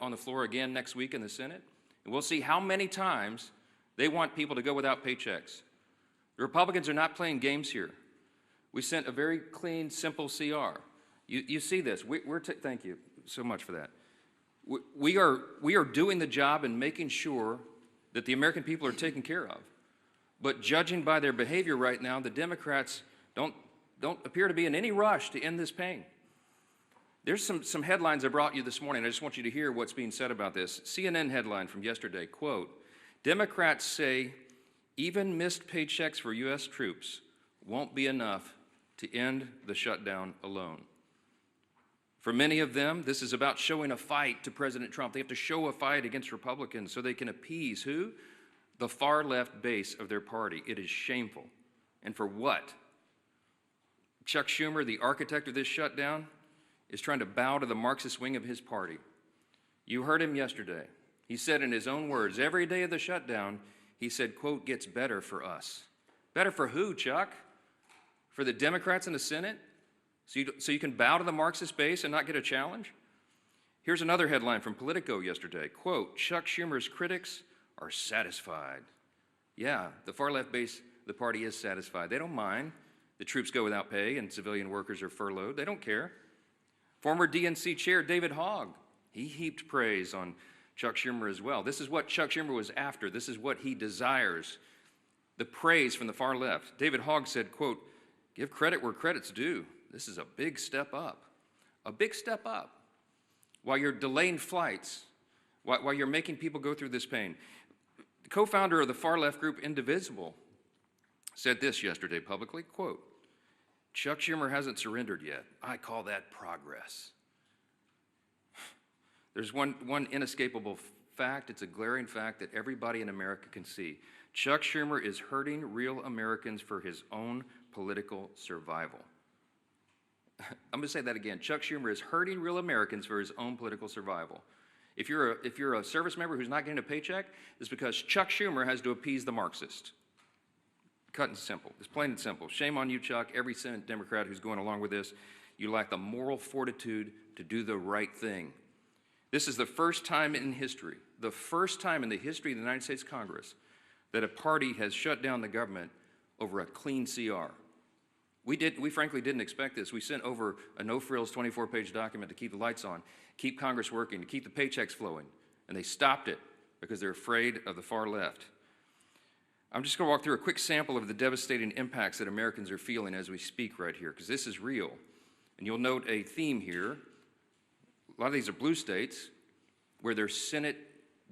on the floor again next week in the Senate, and we'll see how many times they want people to go without paychecks. The Republicans are not playing games here. We sent a very clean, simple CR. You see this. Thank you so much for that. We are doing the job and making sure that the American people are taken care of. But judging by their behavior right now, the Democrats don't appear to be in any rush to end this pain. There's some headlines I brought you this morning. I just want you to hear what's being said about this. CNN headline from yesterday, quote, Democrats say even missed paychecks for U.S. troops won't be enough to end the shutdown alone. For many of them, this is about showing a fight to President Trump. They have to show a fight against Republicans so they can appease who? The far left base of their party. It is shameful. And for what? Chuck Schumer, the architect of this shutdown, is trying to bow to the Marxist wing of his party. You heard him yesterday. He said in his own words, every day of the shutdown, he said, quote, gets better for us. Better for who, Chuck? For the Democrats in the Senate? So you can bow to the Marxist base and not get a challenge? Here's another headline from Politico yesterday. Quote, Chuck Schumer's critics are satisfied. Yeah, the far left base of the party is satisfied. They don't mind the troops go without pay and civilian workers are furloughed. They don't care. Former DNC chair David Hogg, he heaped praise on Chuck Schumer as well. This is what Chuck Schumer was after. This is what he desires, the praise from the far left. David Hogg said, quote, give credit where credit's due. This is a big step up. A big step up. While you're delaying flights, while you're making people go through this pain. The co-founder of the far-left group Indivisible said this yesterday publicly, quote, Chuck Schumer hasn't surrendered yet. I call that progress. There's one inescapable fact. It's a glaring fact that everybody in America can see. Chuck Schumer is hurting real Americans for his own political survival. I'm going to say that again. Chuck Schumer is hurting real Americans for his own political survival. If you're a service member who's not getting a paycheck, it's because Chuck Schumer has to appease the Marxist. Cut and simple. It's plain and simple. Shame on you, Chuck. Every Senate Democrat who's going along with this, you lack the moral fortitude to do the right thing. This is the first time in history, the first time in the history of the United States Congress, that a party has shut down the government over a clean CR. We frankly didn't expect this. We sent over a no-frills 24-page document to keep the lights on, keep Congress working, to keep the paychecks flowing, and they stopped it because they're afraid of the far left. I'm just going to walk through a quick sample of the devastating impacts that Americans are feeling as we speak right here, because this is real. And you'll note a theme here. A lot of these are blue states where their Senate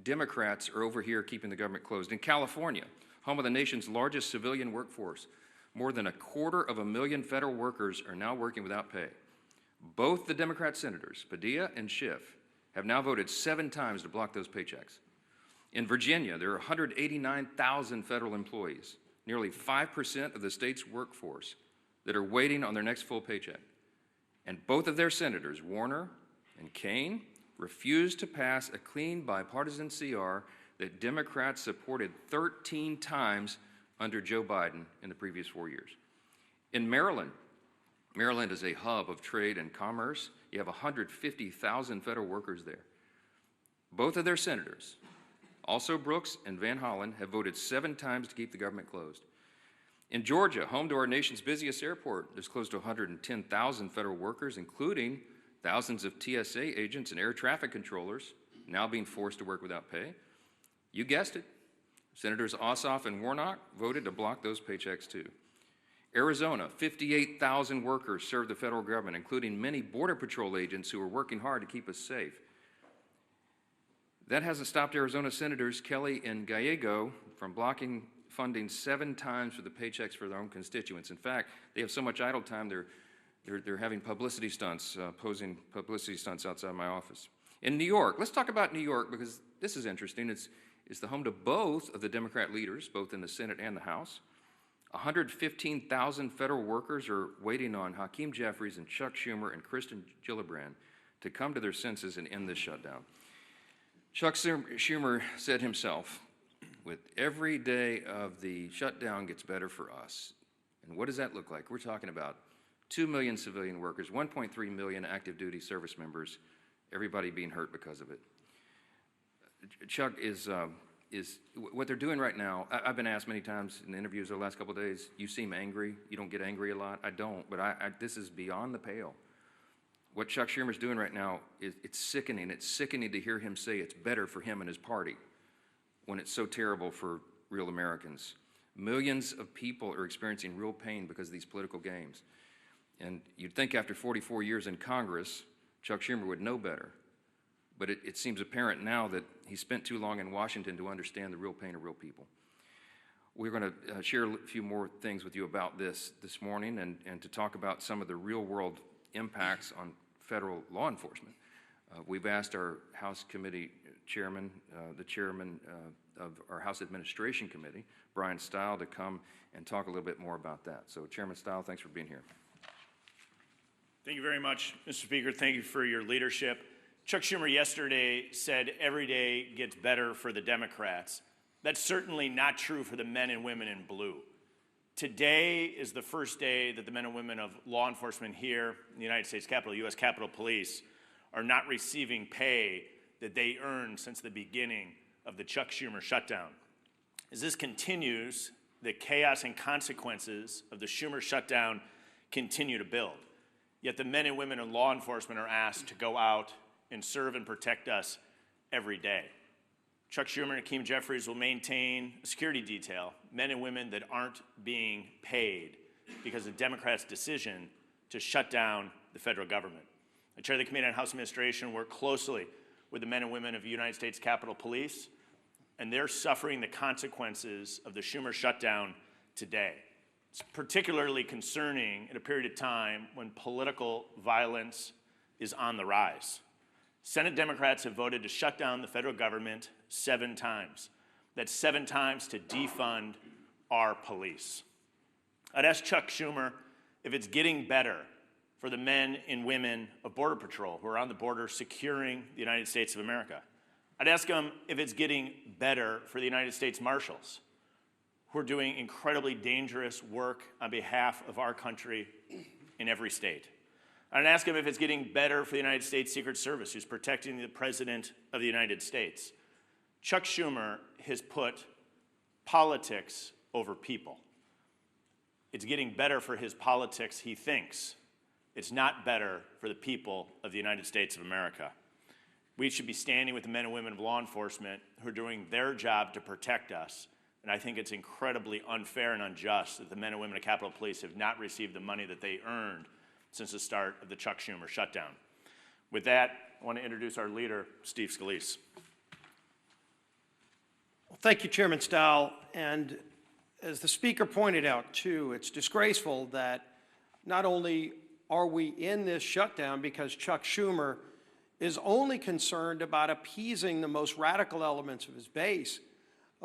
Democrats are over here keeping the government closed. In California, home of the nation's largest civilian workforce, more than 250,000 federal workers are now working without pay. Both the Democrat senators, Padilla and Schiff, have now voted 7 times to block those paychecks. In Virginia, there are 189,000 federal employees, nearly 5% of the state's workforce, that are waiting on their next full paycheck. And both of their senators, Warner and Kaine, refused to pass a clean bipartisan CR that Democrats supported 13 times under Joe Biden in the previous 4 years. In Maryland, Maryland is a hub of trade and commerce. You have 150,000 federal workers there. Both of their senators, also Brooks and Van Hollen, have voted 7 times to keep the government closed. In Georgia, home to our nation's busiest airport, there's close to 110,000 federal workers, including thousands of TSA agents and air traffic controllers, now being forced to work without pay. You guessed it. Senators Ossoff and Warnock voted to block those paychecks too. Arizona, 58,000 workers serve the federal government, including many Border Patrol agents who are working hard to keep us safe. That hasn't stopped Arizona Senators Kelly and Gallego from blocking funding 7 times for the paychecks for their own constituents. In fact, they have so much idle time, they're having publicity stunts, posing publicity stunts outside my office. In New York, let's talk about New York because this is interesting. It's the home to both of the Democrat leaders, both in the Senate and the House. 115,000 federal workers are waiting on Hakeem Jeffries and Chuck Schumer and Kristen Gillibrand to come to their senses and end this shutdown. Chuck Schumer said himself, with every day of the shutdown gets better for us. And what does that look like? We're talking about 2 million civilian workers, 1.3 million active duty service members, everybody being hurt because of it. Chuck, is what they're doing right now. I've been asked many times in interviews the last couple of days, you seem angry. You don't get angry a lot. I don't, but this is beyond the pale. What Chuck Schumer's doing right now it's sickening. It's sickening to hear him say it's better for him and his party when it's so terrible for real Americans. Millions of people are experiencing real pain because of these political games. And you'd think after 44 years in Congress, Chuck Schumer would know better. But it seems apparent now that he spent too long in Washington to understand the real pain of real people. We're going to share a few more things with you about this morning and to talk about some of the real-world impacts on federal law enforcement. We've asked our House Committee Chairman, the Chairman of our House Administration Committee, Brian Stile, to come and talk a little bit more about that. So, Chairman Stile, thanks for being here. Thank you very much, Mr. Speaker. Thank you for your leadership. Chuck Schumer yesterday said every day gets better for the Democrats. That's certainly not true for the men and women in blue. Today is the first day that the men and women of law enforcement here in the United States Capitol, U.S. Capitol Police, are not receiving pay that they earned since the beginning of the Chuck Schumer shutdown. As this continues, the chaos and consequences of the Schumer shutdown continue to build. Yet the men and women in law enforcement are asked to go out and serve and protect us every day. Chuck Schumer and Hakeem Jeffries will maintain a security detail, men and women that aren't being paid because of Democrats' decision to shut down the federal government. I chair the Committee on House Administration, work closely with the men and women of the United States Capitol Police, and they're suffering the consequences of the Schumer shutdown today. It's particularly concerning at a period of time when political violence is on the rise. Senate Democrats have voted to shut down the federal government 7 times. That's 7 times to defund our police. I'd ask Chuck Schumer if it's getting better for the men and women of Border Patrol who are on the border securing the United States of America. I'd ask him if it's getting better for the United States Marshals who are doing incredibly dangerous work on behalf of our country in every state. I'd ask him if it's getting better for the United States Secret Service, who's protecting the President of the United States. Chuck Schumer has put politics over people. It's getting better for his politics, he thinks. It's not better for the people of the United States of America. We should be standing with the men and women of law enforcement who are doing their job to protect us. And I think it's incredibly unfair and unjust that the men and women of Capitol Police have not received the money that they earned since the start of the Chuck Schumer shutdown. With that, I want to introduce our leader, Steve Scalise. Well, thank you, Chairman Stile. And as the Speaker pointed out, too, it's disgraceful that not only are we in this shutdown because Chuck Schumer is only concerned about appeasing the most radical elements of his base,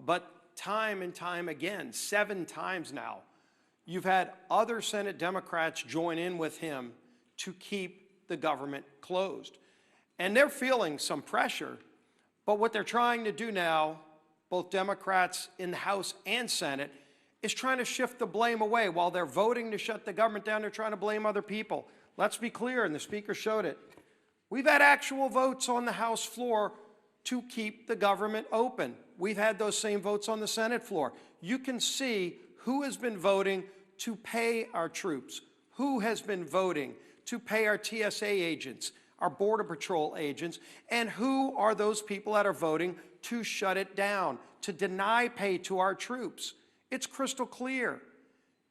but time and time again, 7 times now, you've had other Senate Democrats join in with him to keep the government closed. And they're feeling some pressure, but what they're trying to do now, both Democrats in the House and Senate, is trying to shift the blame away. While they're voting to shut the government down, they're trying to blame other people. Let's be clear, and the Speaker showed it. We've had actual votes on the House floor to keep the government open. We've had those same votes on the Senate floor. You can see who has been voting to pay our troops, who has been voting to pay our TSA agents, our Border Patrol agents, and who are those people that are voting to shut it down, to deny pay to our troops. It's crystal clear.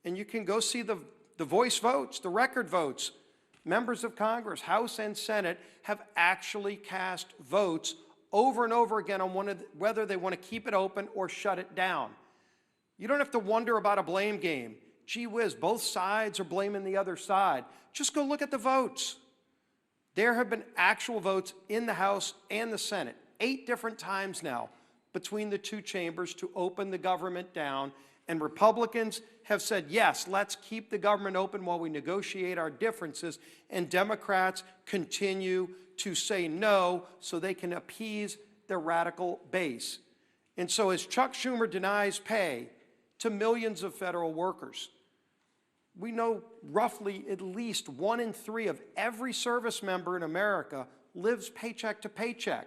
And you can go see the voice votes, the record votes. Members of Congress, House and Senate, have actually cast votes over and over again on whether they want to keep it open or shut it down. You don't have to wonder about a blame game. Gee whiz, both sides are blaming the other side. Just go look at the votes. There have been actual votes in the House and the Senate, 8 different times now between the 2 chambers to open the government down, and Republicans have said, yes, let's keep the government open while we negotiate our differences, and Democrats continue to say no so they can appease their radical base. And so as Chuck Schumer denies pay to millions of federal workers, we know roughly at least 1 in 3 of every service member in America lives paycheck to paycheck.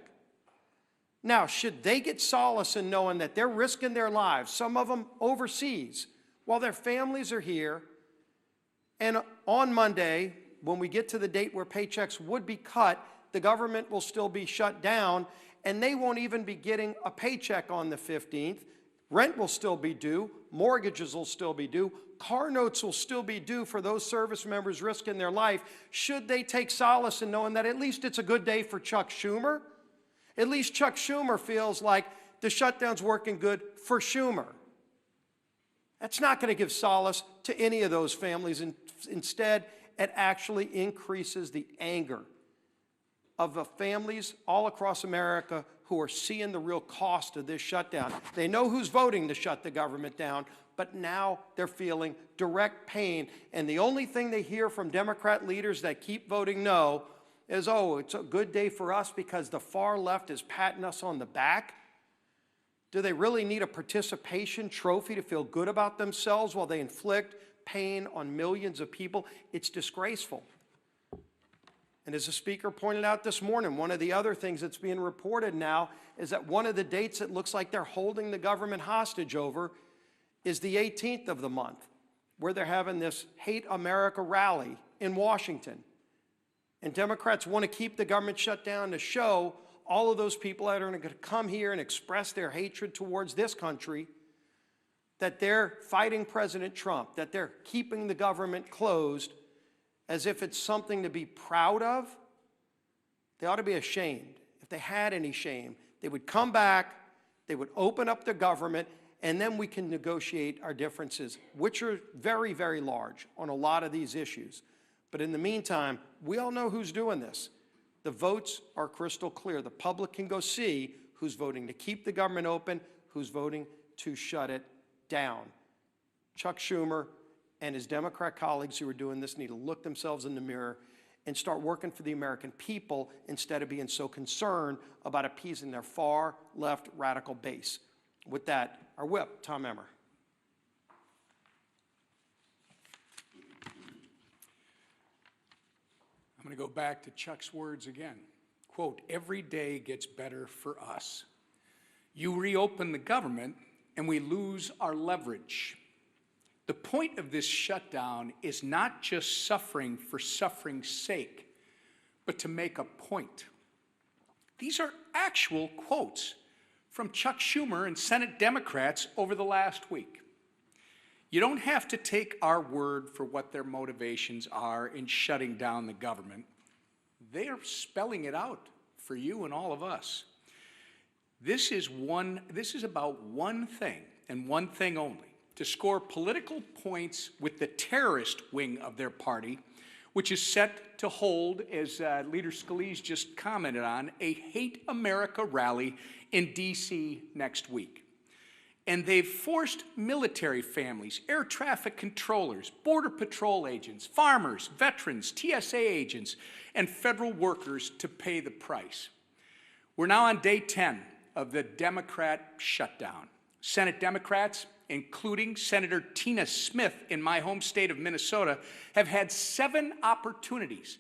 Now, should they get solace in knowing that they're risking their lives, some of them overseas, while their families are here, and on Monday, when we get to the date where paychecks would be cut, the government will still be shut down, and they won't even be getting a paycheck on the 15th. Rent will still be due, mortgages will still be due, car notes will still be due for those service members risking their life. Should they take solace in knowing that at least it's a good day for Chuck Schumer? At least Chuck Schumer feels like the shutdown's working good for Schumer. That's not going to give solace to any of those families. Instead, it actually increases the anger of the families all across America who are seeing the real cost of this shutdown. They know who's voting to shut the government down, but now they're feeling direct pain. And the only thing they hear from Democrat leaders that keep voting no is, oh, it's a good day for us because the far left is patting us on the back. Do they really need a participation trophy to feel good about themselves while they inflict pain on millions of people? It's disgraceful. And as the speaker pointed out this morning, one of the other things that's being reported now is that one of the dates it looks like they're holding the government hostage over is the 18th of the month, where they're having this Hate America rally in Washington. And Democrats want to keep the government shut down to show all of those people that are going to come here and express their hatred towards this country that they're fighting President Trump, that they're keeping the government closed as if it's something to be proud of. They ought to be ashamed. If they had any shame, they would come back, they would open up the government, and then we can negotiate our differences, which are very, very large on a lot of these issues. But in the meantime, we all know who's doing this. The votes are crystal clear. The public can go see who's voting to keep the government open, who's voting to shut it down. Chuck Schumer and his Democrat colleagues who are doing this need to look themselves in the mirror and start working for the American people instead of being so concerned about appeasing their far left radical base. With that, our whip, Tom Emmer. I'm going to go back to Chuck's words again. Quote, "Every day gets better for us. You reopen the government and we lose our leverage. The point of this shutdown is not just suffering for suffering's sake, but to make a point." These are actual quotes from Chuck Schumer and Senate Democrats over the last week. You don't have to take our word for what their motivations are in shutting down the government. They are spelling it out for you and all of us. This is about one thing and one thing only: to score political points with the terrorist wing of their party, which is set to hold, as Leader Scalise just commented on, a Hate America rally in D.C. next week. And they've forced military families, air traffic controllers, border patrol agents, farmers, veterans, TSA agents, and federal workers to pay the price. We're now on day 10 of the Democrat shutdown. Senate Democrats, including Senator Tina Smith in my home state of Minnesota, have had 7 opportunities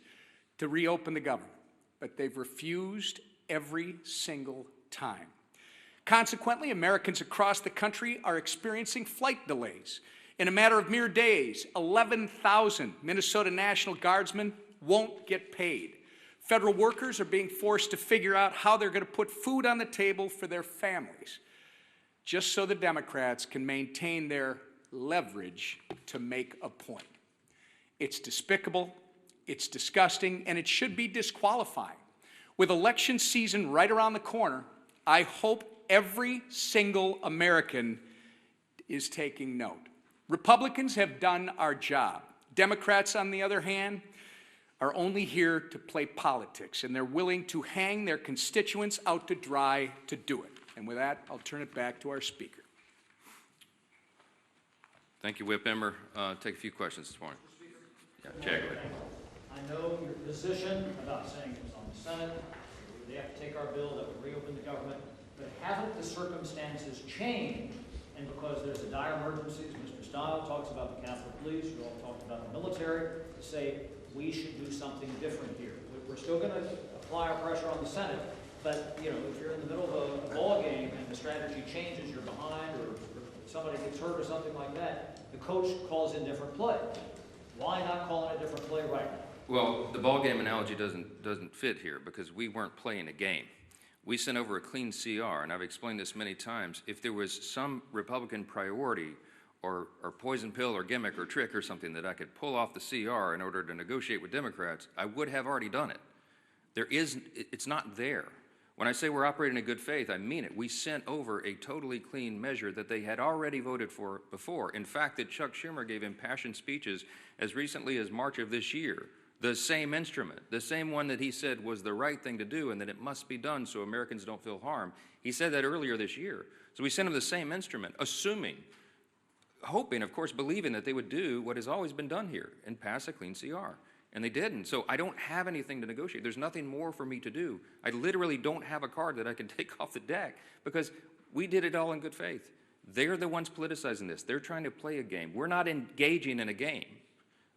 to reopen the government, but they've refused every single time. Consequently, Americans across the country are experiencing flight delays. In a matter of mere days, 11,000 Minnesota National Guardsmen won't get paid. Federal workers are being forced to figure out how they're going to put food on the table for their families, just so the Democrats can maintain their leverage to make a point. It's despicable, it's disgusting, and it should be disqualifying. With election season right around the corner, I hope every single American is taking note. Republicans have done our job. Democrats, on the other hand, are only here to play politics, and they're willing to hang their constituents out to dry to do it. And with that, I'll turn it back to our speaker. Thank you, Whip Emmer. Take a few questions this morning. Yeah, Jack. I know your position about saying it was on the Senate. They have to take our bill that would reopen the government. But haven't the circumstances changed? And because there's a dire emergency, as Mr. Stano talks about the Capitol Police, you all talked about the military, to say we should do something different here. We're still going to apply our pressure on the Senate, but if you're in the middle of strategy changes, you're behind, or somebody gets hurt or something like that, the coach calls in different play. Why not call in a different play right now? Well, the ball game analogy doesn't fit here because we weren't playing a game. We sent over a clean CR, and I've explained this many times. If there was some Republican priority or poison pill or gimmick or trick or something that I could pull off the CR in order to negotiate with Democrats, I would have already done it. It's not there. When I say we're operating in good faith, I mean it. We sent over a totally clean measure that they had already voted for before. In fact, that Chuck Schumer gave impassioned speeches as recently as March of this year. The same instrument, the same one that he said was the right thing to do and that it must be done so Americans don't feel harm. He said that earlier this year. So we sent him the same instrument, hoping, of course, believing that they would do what has always been done here and pass a clean CR. And they didn't. So I don't have anything to negotiate. There's nothing more for me to do. I literally don't have a card that I can take off the deck because we did it all in good faith. They're the ones politicizing this. They're trying to play a game. We're not engaging in a game.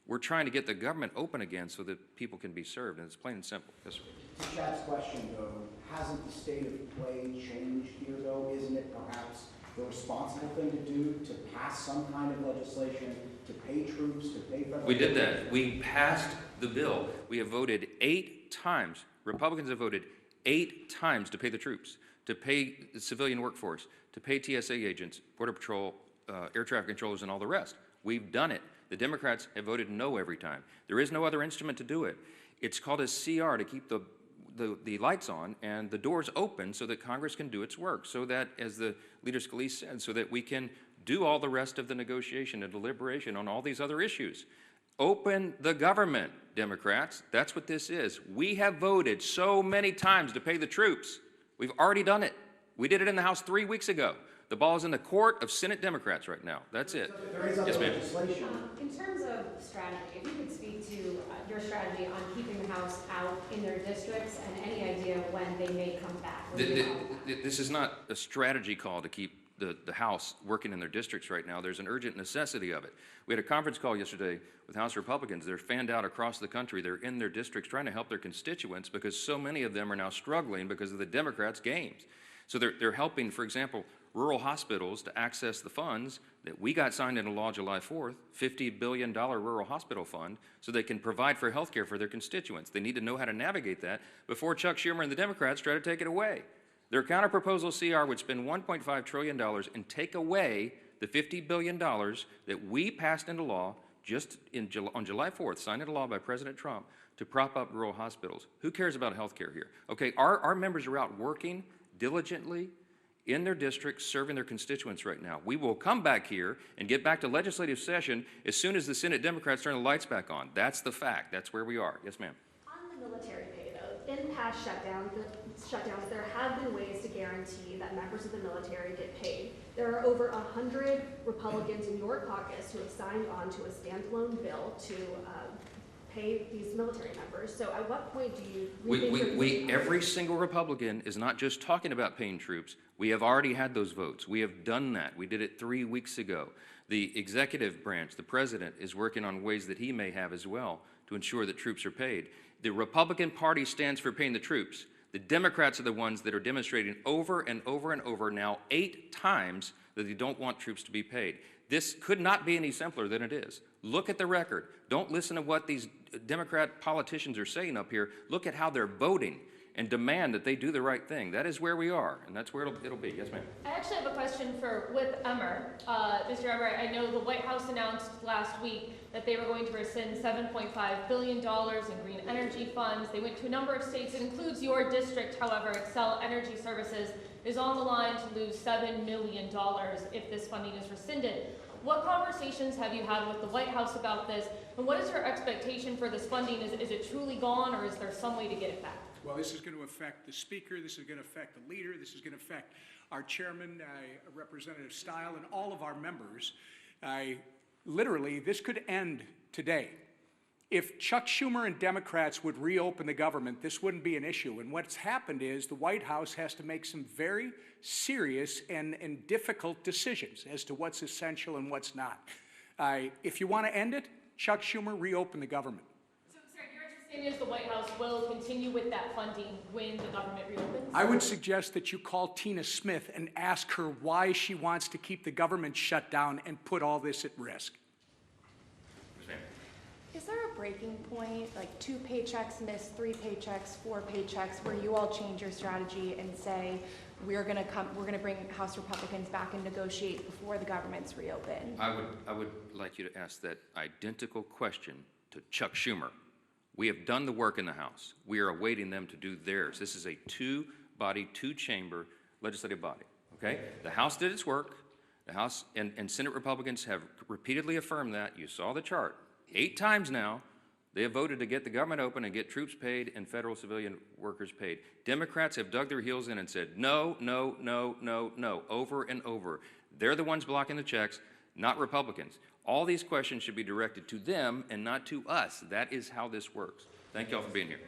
We're trying to get the government open again so that people can be served, and it's plain and simple. Yes, sir. To Chad's question, though, hasn't the state of play changed here, though? Isn't it perhaps the responsible thing to do to pass some kind of legislation, to pay troops, to pay federal... We did that. We passed the bill. We have voted 8 times. Republicans have voted 8 times to pay the troops, to pay the civilian workforce, to pay TSA agents, Border Patrol, air traffic controllers, and all the rest. We've done it. The Democrats have voted no every time. There is no other instrument to do it. It's called a CR to keep the lights on and the doors open so that Congress can do its work, so that, as the leader Scalise said, so that we can do all the rest of the negotiation and deliberation on all these other issues. Open the government, Democrats. That's what this is. We have voted so many times to pay the troops. We've already done it. We did it in the House 3 weeks ago. The ball is in the court of Senate Democrats right now. That's it. Yes, ma'am. In terms of strategy, if you could speak to your strategy on keeping the House out in their districts and any idea when they may come back. This is not a strategy call to keep the House working in their districts right now. There's an urgent necessity of it. We had a conference call yesterday with House Republicans. They're fanned out across the country. They're in their districts trying to help their constituents because so many of them are now struggling because of the Democrats' games. So they're helping, for example, rural hospitals to access the funds that we got signed into law July 4th, $50 billion rural hospital fund, so they can provide for health care for their constituents. They need to know how to navigate that before Chuck Schumer and the Democrats try to take it away. Their counterproposal CR would spend $1.5 trillion and take away the $50 billion that we passed into law just on July 4th, signed into law by President Trump, to prop up rural hospitals. Who cares about health care here? Okay, our members are out working diligently in their districts, serving their constituents right now. We will come back here and get back to legislative session as soon as the Senate Democrats turn the lights back on. That's the fact. That's where we are. Yes, ma'am. On the military pay, though, in past shutdowns, there have been ways to guarantee that members of the military get paid. There are over 100 Republicans in your caucus who have signed on to a standalone bill to pay these military members. So at what point do you... Every single Republican is not just talking about paying troops. We have already had those votes. We have done that. We did it 3 weeks ago. The executive branch, the president, is working on ways that he may have as well to ensure that troops are paid. The Republican Party stands for paying the troops. The Democrats are the ones that are demonstrating over and over and over now 8 times that they don't want troops to be paid. This could not be any simpler than it is. Look at the record. Don't listen to what these Democrat politicians are saying up here. Look at how they're voting and demand that they do the right thing. That is where we are, and that's where it'll be. Yes, ma'am. I actually have a question with Emmer. Mr. Emmer, I know the White House announced last week that they were going to rescind $7.5 billion in green energy funds. They went to a number of states. It includes your district, however. Excel Energy Services is on the line to lose $7 million if this funding is rescinded. What conversations have you had with the White House about this, and what is your expectation for this funding? Is it truly gone, or is there some way to get it back? Well, this is going to affect the Speaker, this is going to affect the Leader, this is going to affect our Chairman, Representative Stile, and all of our members. Literally, this could end today. If Chuck Schumer and Democrats would reopen the government, this wouldn't be an issue. And what's happened is the White House has to make some very serious and difficult decisions as to what's essential and what's not. If you want to end it, Chuck Schumer, reopen the government. So, sir, you're interested Saying is the White House will continue with that funding when the government reopens? I would suggest that you call Tina Smith and ask her why she wants to keep the government shut down and put all this at risk. Is there a breaking point, like 2 paychecks missed, 3 paychecks, 4 paychecks, where you all change your strategy and say, we're going to bring House Republicans back and negotiate before the government's reopened? I would like you to ask that identical question to Chuck Schumer. We have done the work in the House. We are awaiting them to do theirs. This is a two-body, two-chamber legislative body, okay? The House did its work. The House and Senate Republicans have repeatedly affirmed that. You saw the chart. 8 times now, they have voted to get the government open and get troops paid and federal civilian workers paid. Democrats have dug their heels in and said, no, no, no, no, no, over and over. They're the ones blocking the checks, not Republicans. All these questions should be directed to them and not to us. That is how this works. Thank you all for being here.